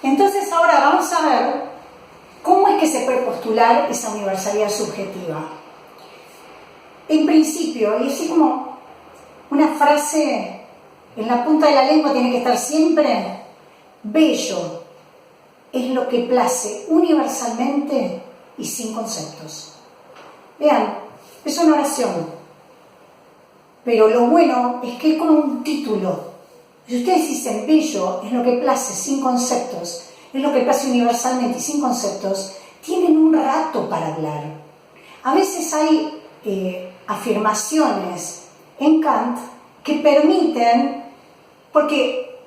Entonces ahora vamos a ver cómo es que se puede postular esa universalidad subjetiva. En principio, y así como una frase en la punta de la lengua tiene que estar siempre: bello es lo que place universalmente y sin conceptos. Vean, es una oración, pero lo bueno es que es como un título. Si ustedes dicen bello es lo que place sin conceptos, es lo que place universalmente y sin conceptos, tienen un rato para hablar. A veces hay afirmaciones en Kant que permiten, porque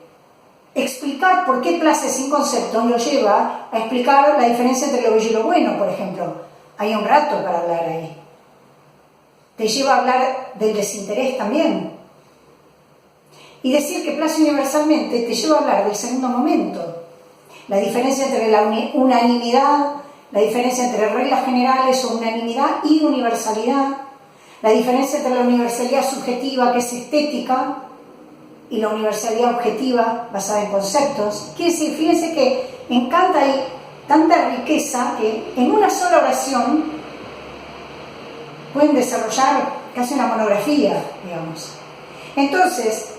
explicar por qué place sin conceptos lo lleva a explicar la diferencia entre lo bello y lo bueno, por ejemplo. Hay un rato para hablar ahí. Te lleva a hablar del desinterés también. Y decir que place universalmente te lleva a hablar del segundo momento. La diferencia entre la unanimidad, la diferencia entre reglas generales o unanimidad y universalidad, la diferencia entre la universalidad subjetiva, que es estética, y la universalidad objetiva basada en conceptos. Quiere decir, fíjense que en Kant hay tanta riqueza que en una sola oración pueden desarrollar casi una monografía, digamos. Entonces,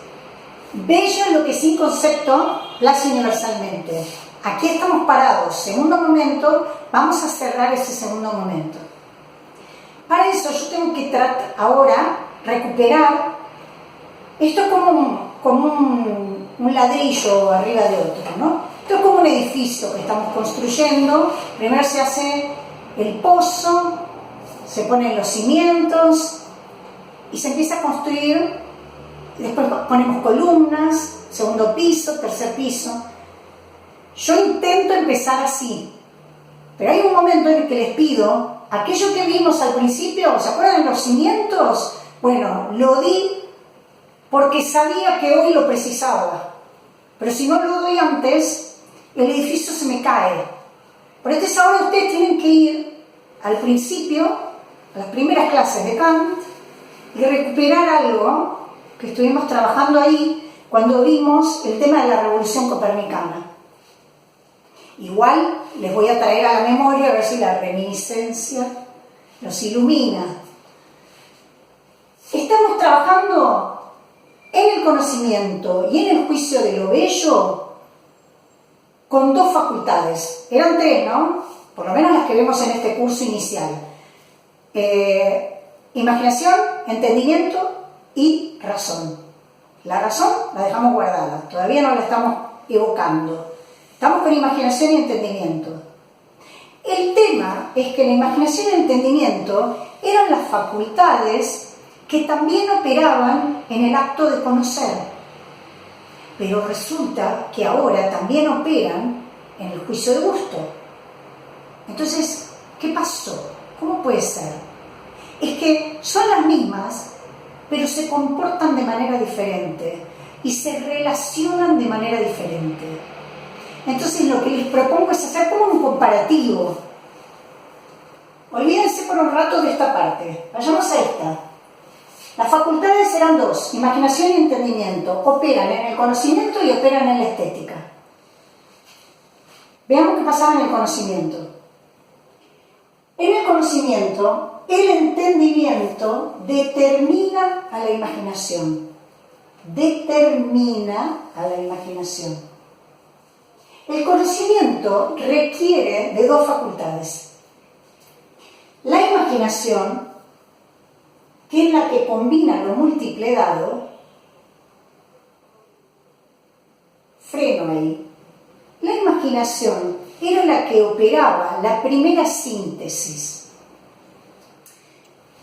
bello es lo que sin concepto place universalmente. Aquí estamos parados. Segundo momento, vamos a cerrar ese segundo momento. Para eso yo tengo que ahora recuperar esto como un ladrillo arriba de otro, ¿no? Esto es como un edificio que estamos construyendo. Primero se hace el pozo, se ponen los cimientos y se empieza a construir. Después ponemos columnas, segundo piso, tercer piso. Yo intento empezar así, pero hay un momento en el que les pido aquello que vimos al principio. ¿Se acuerdan de los cimientos? Bueno, lo di porque sabía que hoy lo precisaba, pero si no lo doy antes, el edificio se me cae. Por eso ahora ustedes tienen que ir al principio, a las primeras clases de Kant, y recuperar algo que estuvimos trabajando ahí cuando vimos el tema de la revolución copernicana. Igual les voy a traer a la memoria a ver si la reminiscencia nos ilumina. Estamos trabajando en el conocimiento y en el juicio de lo bello con dos facultades. Eran tres, ¿no? Por lo menos las que vemos en este curso inicial. Imaginación, entendimiento y razón. La razón la dejamos guardada, todavía no la estamos evocando. Estamos con imaginación y entendimiento. El tema es que la imaginación y el entendimiento eran las facultades que también operaban en el acto de conocer, pero resulta que ahora también operan en el juicio de gusto. Entonces, ¿qué pasó? ¿Cómo puede ser? Es que son las mismas, pero se comportan de manera diferente y se relacionan de manera diferente. Entonces, lo que les propongo es hacer como un comparativo. Olvídense por un rato de esta parte, vayamos a esta. Las facultades eran dos, imaginación y entendimiento. Operan en el conocimiento y operan en la estética. Veamos qué pasaba en el conocimiento. En el conocimiento, el entendimiento determina a la imaginación. Determina a la imaginación. El conocimiento requiere de dos facultades. La imaginación, que es la que combina lo múltiple dado. Freno ahí. La imaginación era la que operaba la primera síntesis.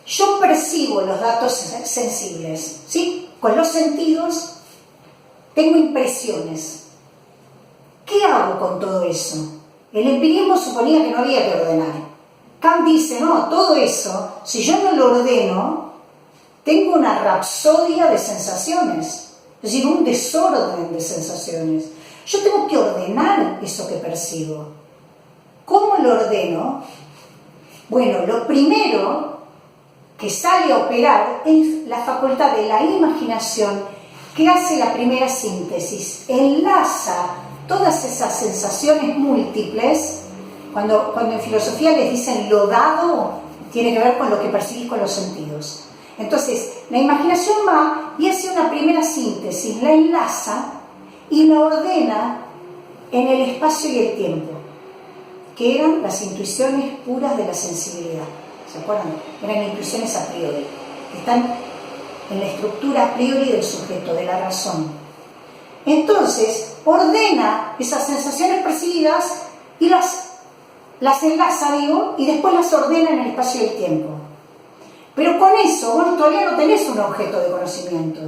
Yo percibo los datos sensibles, ¿sí? Con los sentidos tengo impresiones. ¿Qué hago con todo eso? El empirismo suponía que no había que ordenar. Kant dice, no, todo eso, si yo no lo ordeno, tengo una rapsodia de sensaciones, es decir, un desorden de sensaciones. Yo tengo que ordenar eso que percibo. ¿Cómo lo ordeno? Bueno, lo primero que sale a operar es la facultad de la imaginación, que hace la primera síntesis, enlaza todas esas sensaciones múltiples, cuando en filosofía les dicen lo dado, tiene que ver con lo que percibís con los sentidos. Entonces, la imaginación va y hace una primera síntesis, la enlaza y la ordena en el espacio y el tiempo, que eran las intuiciones puras de la sensibilidad. ¿Se acuerdan? Eran intuiciones a priori, que están en la estructura a priori del sujeto, de la razón. Entonces, ordena esas sensaciones percibidas y las enlaza, digo, y después las ordena en el espacio y el tiempo. Pero con eso, vos todavía no tenés un objeto de conocimiento.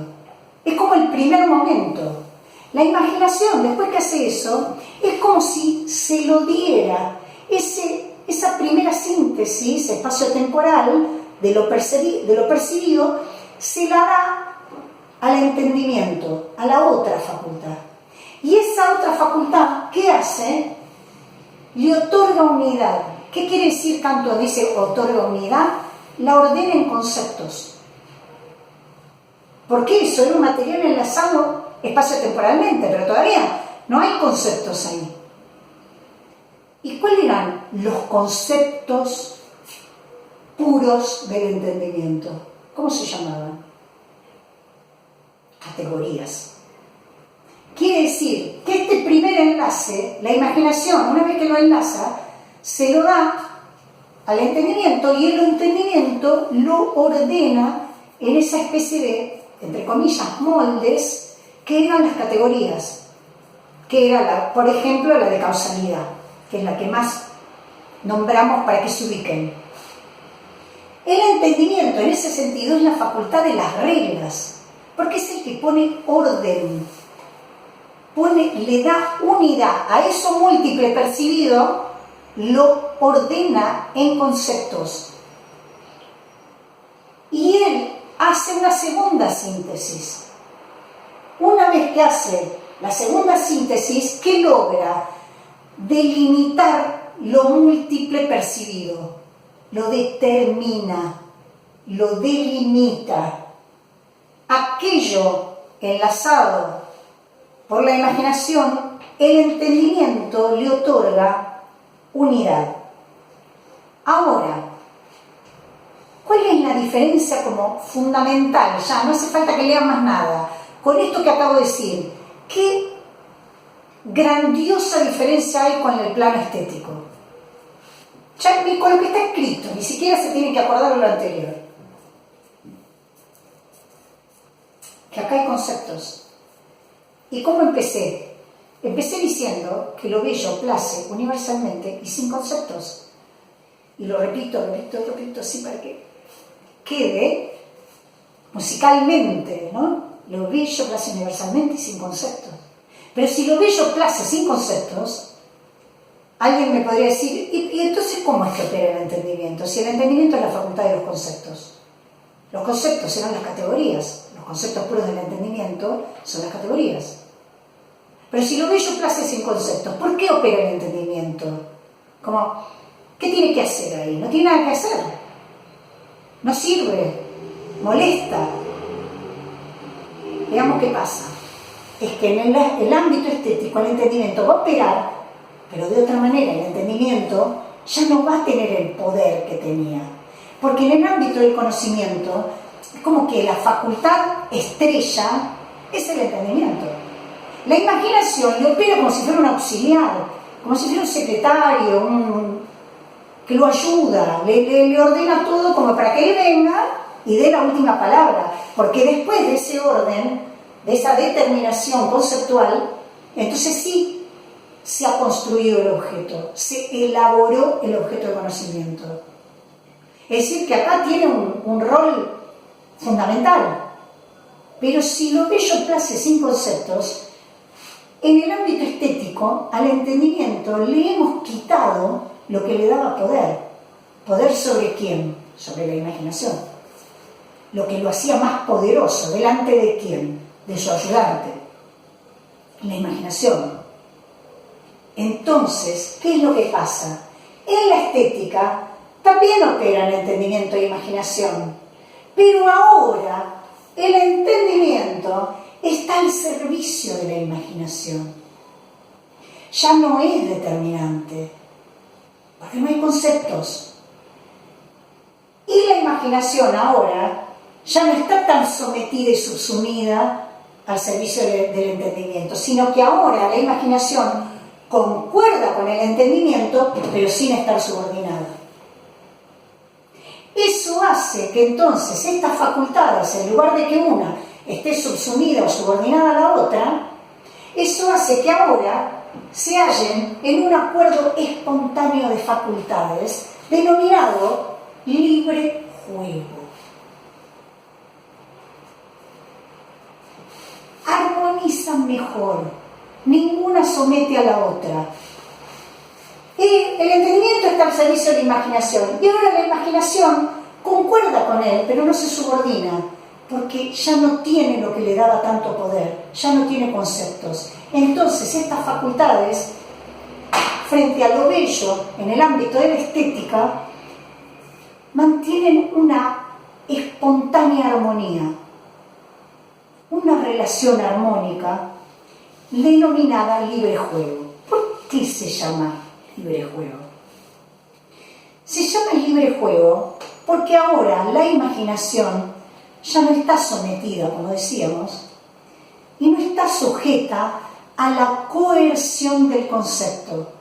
Es como el primer momento. La imaginación, después que hace eso, es como si se lo diera esa primera síntesis espacio-temporal de lo percibido, se la da al entendimiento, a la otra facultad. Y esa otra facultad, ¿qué hace? Le otorga unidad. ¿Qué quiere decir Kant dice otorga unidad? La ordena en conceptos. Porque eso era un material enlazado espacio-temporalmente, pero todavía no hay conceptos ahí. ¿Y cuáles eran los conceptos puros del entendimiento? ¿Cómo se llamaban? Categorías. Quiere decir que este primer enlace, la imaginación, una vez que lo enlaza, se lo da al entendimiento y el entendimiento lo ordena en esa especie de, entre comillas, moldes que eran las categorías, que era, por ejemplo, la de causalidad, que es la que más nombramos para que se ubiquen. El entendimiento, en ese sentido, es la facultad de las reglas, porque es el que pone orden, le da unidad a eso múltiple percibido, lo ordena en conceptos. Y él hace una segunda síntesis. Una vez que hace la segunda síntesis, ¿qué logra? Delimitar lo múltiple percibido, lo determina, lo delimita. Aquello enlazado por la imaginación, el entendimiento le otorga unidad. Ahora, ¿cuál es la diferencia como fundamental? Ya no hace falta que lean más nada. Con esto que acabo de decir, ¿qué grandiosa diferencia hay con el plano estético? Ya con lo que está escrito, ni siquiera se tiene que acordar de lo anterior. Que acá hay conceptos. ¿Y cómo empecé? Empecé diciendo que lo bello place universalmente y sin conceptos. Y lo repito, así para que quede musicalmente, ¿no? Lo bello place universalmente y sin conceptos. Pero si lo bello place sin conceptos, alguien me podría decir, ¿y entonces cómo es que opera el entendimiento? Si el entendimiento es la facultad de los conceptos. Los conceptos eran las categorías. Los conceptos puros del entendimiento son las categorías. Pero si lo bello place sin conceptos, ¿por qué opera el entendimiento? Como, ¿qué tiene que hacer ahí? No tiene nada que hacer. No sirve. Molesta. Veamos qué pasa. Es que en el ámbito estético el entendimiento va a operar, pero de otra manera. El entendimiento ya no va a tener el poder que tenía. Porque en el ámbito del conocimiento, es como que la facultad estrella es el entendimiento. La imaginación le opera como si fuera un auxiliar, como si fuera un secretario, que lo ayuda, le ordena todo como para que él venga y dé la última palabra. Porque después de ese orden, de esa determinación conceptual, entonces sí se ha construido el objeto, se elaboró el objeto de conocimiento. Es decir, que acá tiene un rol fundamental. Pero si lo bello place sin conceptos, en el ámbito estético, al entendimiento le hemos quitado lo que le daba poder. ¿Poder sobre quién? Sobre la imaginación. Lo que lo hacía más poderoso, ¿delante de quién? De su ayudante. La imaginación. Entonces, ¿qué es lo que pasa? En la estética también operan entendimiento e imaginación, pero ahora el entendimiento está al servicio de la imaginación. ya no es determinante, porque no hay conceptos. Y la imaginación ahora ya no está tan sometida y subsumida al servicio del entendimiento, sino que ahora la imaginación concuerda con el entendimiento, pero sin estar subordinada. Eso hace que entonces estas facultades, en lugar de que una esté subsumida o subordinada a la otra, eso hace que ahora se hallen en un acuerdo espontáneo de facultades denominado libre juego. Armonizan mejor, ninguna somete a la otra. El entendimiento está al servicio de la imaginación, y ahora la imaginación concuerda con él, pero no se subordina, porque ya no tiene lo que le daba tanto poder, ya no tiene conceptos. Entonces estas facultades, frente a lo bello en el ámbito de la estética, mantienen una espontánea armonía, una relación armónica denominada libre juego. ¿Por qué se llama libre juego? Se llama libre juego porque ahora la imaginación ya no está sometida, como decíamos, y no está sujeta a la coerción del concepto.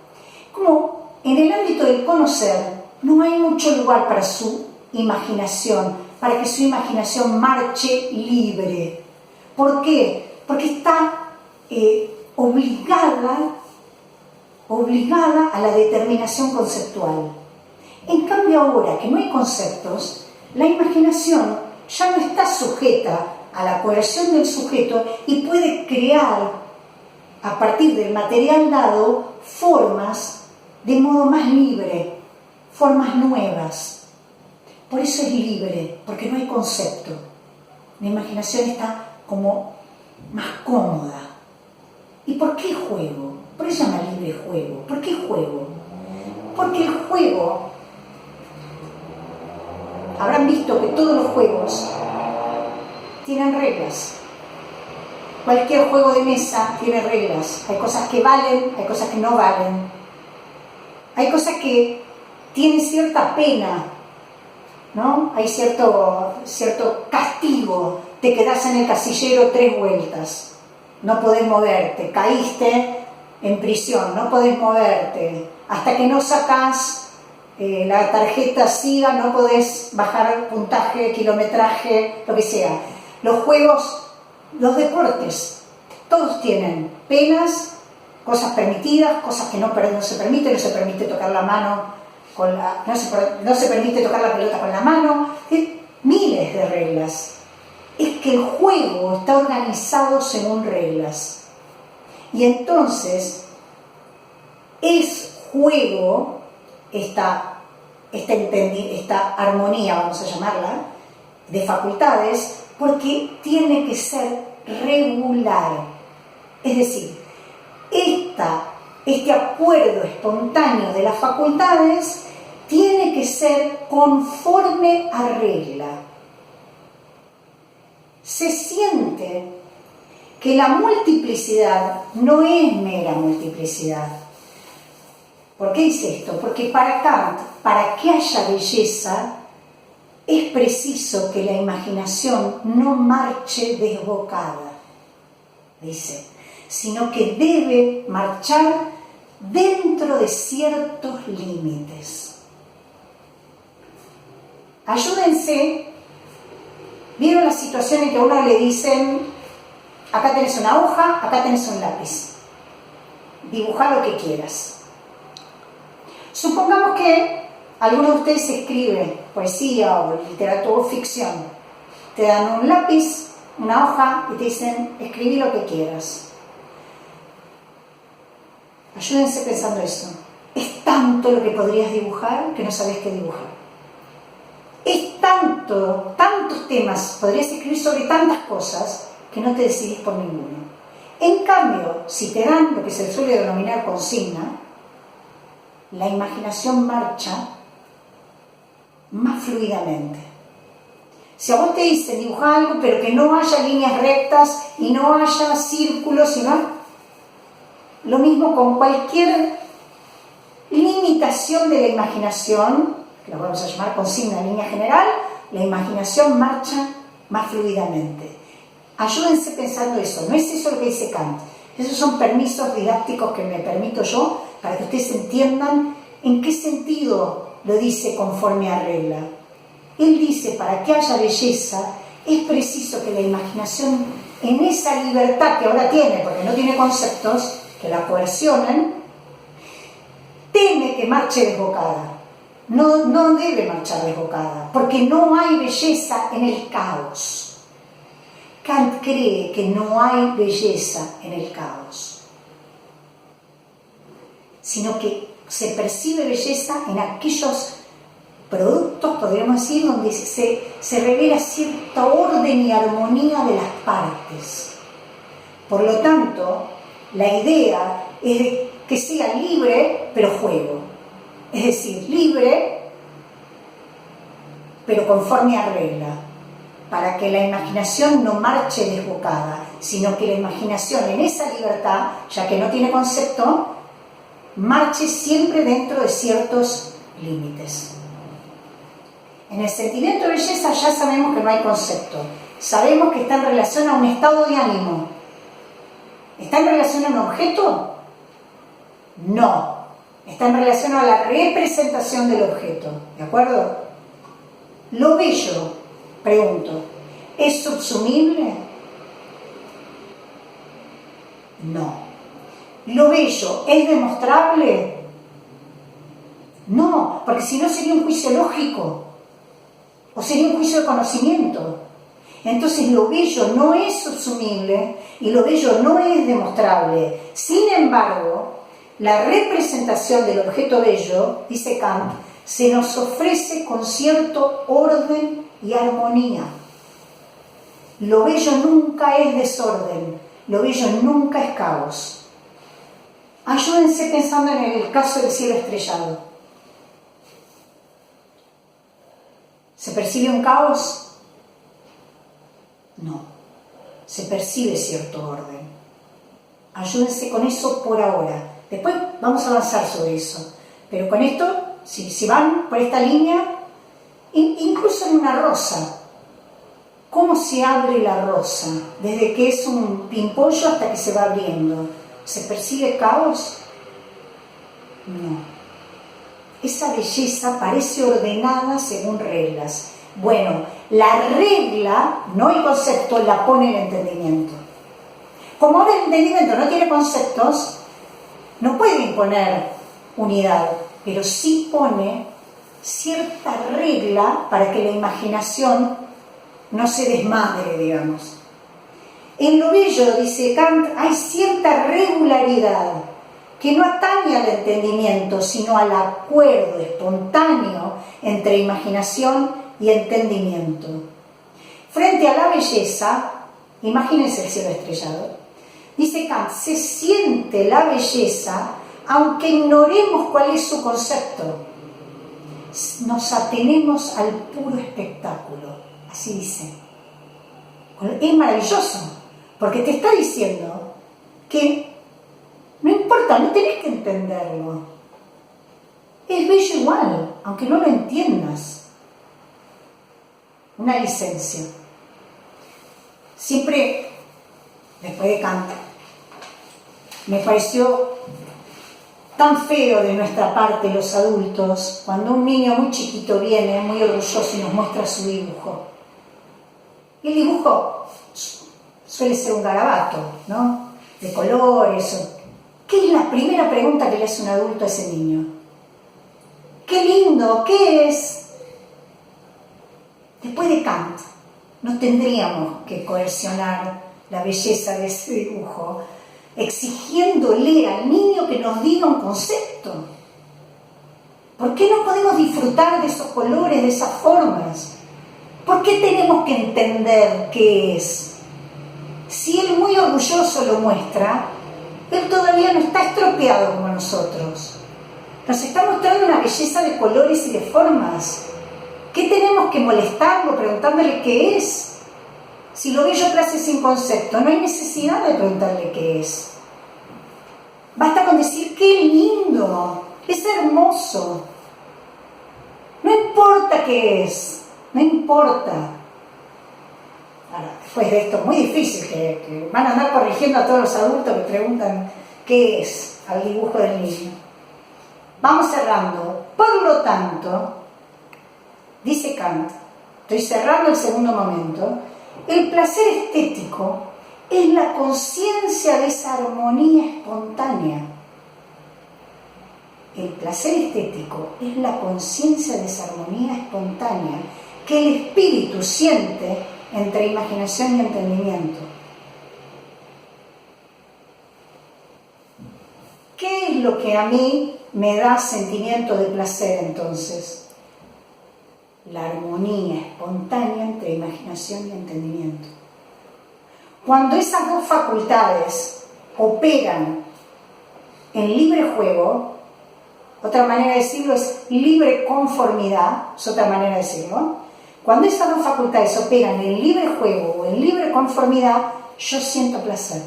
Como en el ámbito del conocer no hay mucho lugar para su imaginación, para que su imaginación marche libre. ¿Por qué? Porque está obligada a la determinación conceptual. En cambio ahora que no hay conceptos, la imaginación ya no está sujeta a la coerción del sujeto y puede crear a partir del material dado formas de modo más libre, formas nuevas. Por eso es libre, porque no hay concepto. La imaginación está como más cómoda. ¿Y por qué juego? ¿Por qué se llama libre juego? ¿Por qué juego? Porque el juego, habrán visto que todos los juegos tienen reglas. Cualquier juego de mesa tiene reglas. Hay cosas que valen, hay cosas que no valen. Hay cosas que tienen cierta pena, ¿no? Hay cierto castigo. Te quedás en el casillero 3 vueltas. No podés moverte. Caíste en prisión. No podés moverte. Hasta que no sacás la tarjeta SIGA, no podés bajar puntaje, kilometraje, lo que sea. Los juegos, los deportes, todos tienen penas, cosas permitidas, cosas que no se permite tocar la mano no se permite tocar la pelota con la mano, miles de reglas. Es que el juego está organizado según reglas. Y entonces es juego esta armonía, vamos a llamarla, de facultades, porque tiene que ser regular. Es decir, este acuerdo espontáneo de las facultades tiene que ser conforme a regla. Se siente que la multiplicidad no es mera multiplicidad. ¿Por qué dice esto? Porque para Kant, para que haya belleza, es preciso que la imaginación no marche desbocada, dice, sino que debe marchar dentro de ciertos límites. Ayúdense. ¿Vieron la situación en que a uno le dicen, acá tenés una hoja, acá tenés un lápiz, dibujá lo que quieras? Supongamos que alguno de ustedes escribe poesía o literatura o ficción. Te dan un lápiz, una hoja y te dicen, escribí lo que quieras. Ayúdense pensando eso. Es tanto lo que podrías dibujar que no sabés qué dibujar. Es tantos temas, podrías escribir sobre tantas cosas que no te decidís por ninguno. En cambio, si te dan lo que se suele denominar consigna, la imaginación marcha más fluidamente. Si a vos te dicen dibujar algo, pero que no haya líneas rectas y no haya círculos, Lo mismo con cualquier limitación de la imaginación, que la vamos a llamar consigna en línea general, la imaginación marcha más fluidamente. Ayúdense pensando eso, no es eso lo que dice Kant. Esos son permisos didácticos que me permito yo para que ustedes entiendan en qué sentido lo dice conforme a regla. Él dice, para que haya belleza, es preciso que la imaginación, en esa libertad que ahora tiene, porque no tiene conceptos que la coercionen, teme que marche desbocada. No debe marchar desbocada, porque no hay belleza en el caos. Kant cree que no hay belleza en el caos, sino que se percibe belleza en aquellos productos, podríamos decir, donde se revela cierta orden y armonía de las partes. Por lo tanto, la idea es de que sea libre, pero juego. Es decir, libre, pero conforme a regla, para que la imaginación no marche desbocada, sino que la imaginación en esa libertad, ya que no tiene concepto, marche siempre dentro de ciertos límites. En el sentimiento de belleza ya sabemos que no hay concepto. Sabemos que está en relación a un estado de ánimo. ¿Está en relación a un objeto? No. Está en relación a la representación del objeto. ¿De acuerdo? Lo bello, pregunto, ¿es subsumible? No. ¿Lo bello es demostrable? No, porque si no sería un juicio lógico. O sería un juicio de conocimiento. Entonces lo bello no es subsumible y lo bello no es demostrable. Sin embargo, la representación del objeto bello, dice Kant, se nos ofrece con cierto orden y armonía. Lo bello nunca es desorden, lo bello nunca es caos. Ayúdense pensando en el caso del cielo estrellado. ¿Se percibe un caos? No. Se percibe cierto orden. Ayúdense con eso por ahora. Después vamos a avanzar sobre eso. Pero con esto, si van por esta línea, incluso en una rosa, ¿cómo se abre la rosa? Desde que es un pimpollo hasta que se va abriendo. ¿Se percibe caos? No. Esa belleza parece ordenada según reglas. Bueno, la regla, no el concepto, la pone el entendimiento. Como ahora el entendimiento no tiene conceptos, no puede imponer unidad, pero sí pone cierta regla para que la imaginación no se desmadre, digamos. En lo bello, dice Kant, hay cierta regularidad que no atañe al entendimiento, sino al acuerdo espontáneo entre imaginación y entendimiento. Frente a la belleza, imagínense el cielo estrellado, dice Kant, se siente la belleza aunque ignoremos cuál es su concepto. Nos atenemos al puro espectáculo, así dice. Es maravilloso, porque te está diciendo que no importa, no tenés que entenderlo. Es bello igual, aunque no lo entiendas. Una licencia. Siempre, después de Kant, me pareció tan feo de nuestra parte los adultos, cuando un niño muy chiquito viene, muy orgulloso y nos muestra su dibujo. Y el dibujo suele ser un garabato, ¿no? De colores. ¿Qué es la primera pregunta que le hace un adulto a ese niño? ¡Qué lindo! ¿Qué es? Después de Kant, no tendríamos que coercionar la belleza de ese dibujo, exigiéndole al niño que nos diga un concepto. ¿Por qué no podemos disfrutar de esos colores, de esas formas? ¿Por qué tenemos que entender qué es? Si él muy orgulloso lo muestra, él todavía no está estropeado como nosotros. Nos está mostrando una belleza de colores y de formas. ¿Qué tenemos que molestarlo preguntándole qué es? Si lo bello clase sin concepto, no hay necesidad de preguntarle qué es. decir, qué lindo, es hermoso. No importa qué es, no importa. Ahora, después de esto, muy difícil, que van a andar corrigiendo a todos los adultos que preguntan qué es al dibujo del niño. Vamos cerrando. Por lo tanto, dice Kant, estoy cerrando el segundo momento, el placer estético es la conciencia de esa armonía espontánea. El placer estético es la conciencia de esa armonía espontánea que el espíritu siente entre imaginación y entendimiento. ¿Qué es lo que a mí me da sentimiento de placer entonces? La armonía espontánea entre imaginación y entendimiento. Cuando esas dos facultades operan en libre juego, otra manera de decirlo es libre conformidad, es otra manera de decirlo. Cuando esas dos facultades operan en libre juego o en libre conformidad, yo siento placer.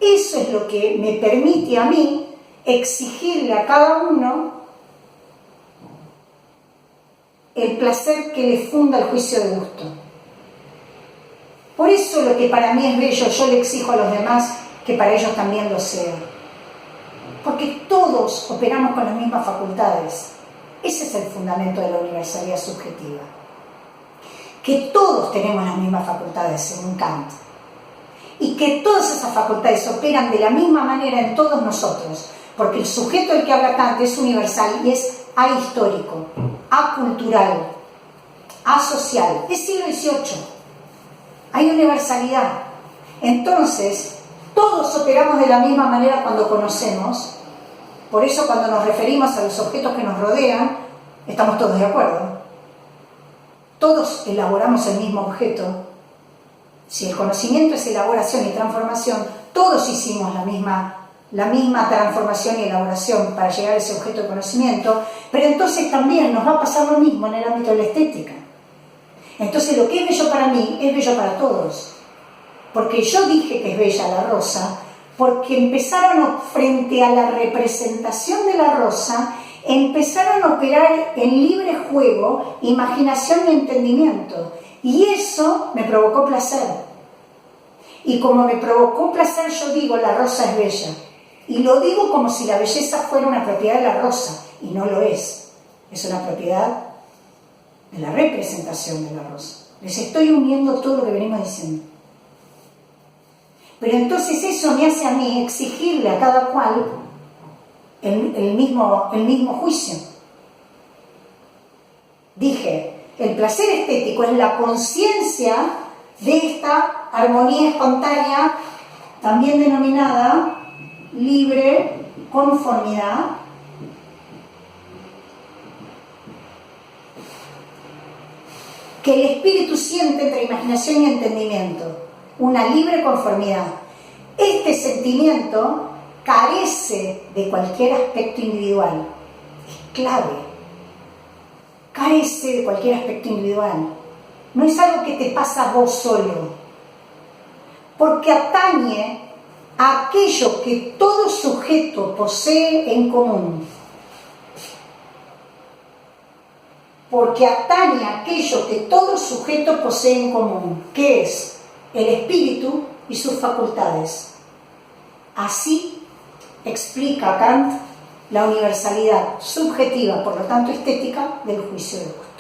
Eso es lo que me permite a mí exigirle a cada uno el placer que le funda el juicio de gusto. Por eso lo que para mí es bello, yo le exijo a los demás que para ellos también lo sea. Porque todos operamos con las mismas facultades. Ese es el fundamento de la universalidad subjetiva. Que todos tenemos las mismas facultades, según Kant. Y que todas esas facultades operan de la misma manera en todos nosotros. Porque el sujeto del que habla Kant es universal y es ahistórico, acultural, asocial. Es siglo XVIII. Hay universalidad. Entonces, todos operamos de la misma manera cuando conocemos. Por eso cuando nos referimos a los objetos que nos rodean, estamos todos de acuerdo. Todos elaboramos el mismo objeto. Si el conocimiento es elaboración y transformación, todos hicimos la misma transformación y elaboración para llegar a ese objeto de conocimiento, pero entonces también nos va a pasar lo mismo en el ámbito de la estética. Entonces lo que es bello para mí es bello para todos. Porque yo dije que es bella la rosa, porque empezaron, frente a la representación de la rosa, empezaron a operar en libre juego, imaginación y entendimiento. Y eso me provocó placer. Y como me provocó placer, yo digo, la rosa es bella. Y lo digo como si la belleza fuera una propiedad de la rosa, y no lo es. Es una propiedad de la representación de la rosa. Les estoy uniendo todo lo que venimos diciendo. Pero entonces eso me hace a mí exigirle a cada cual el mismo juicio. Dije, el placer estético es la conciencia de esta armonía espontánea, también denominada libre conformidad, que el espíritu siente entre imaginación y entendimiento, una libre conformidad. Este sentimiento carece de cualquier aspecto individual, es clave, carece de cualquier aspecto individual, no es algo que te pasa a vos solo, porque atañe a aquello que todo sujeto posee en común. Porque atañe a aquello que todo sujeto posee en común, que es el espíritu y sus facultades. Así explica Kant la universalidad subjetiva, por lo tanto estética, del juicio de gusto.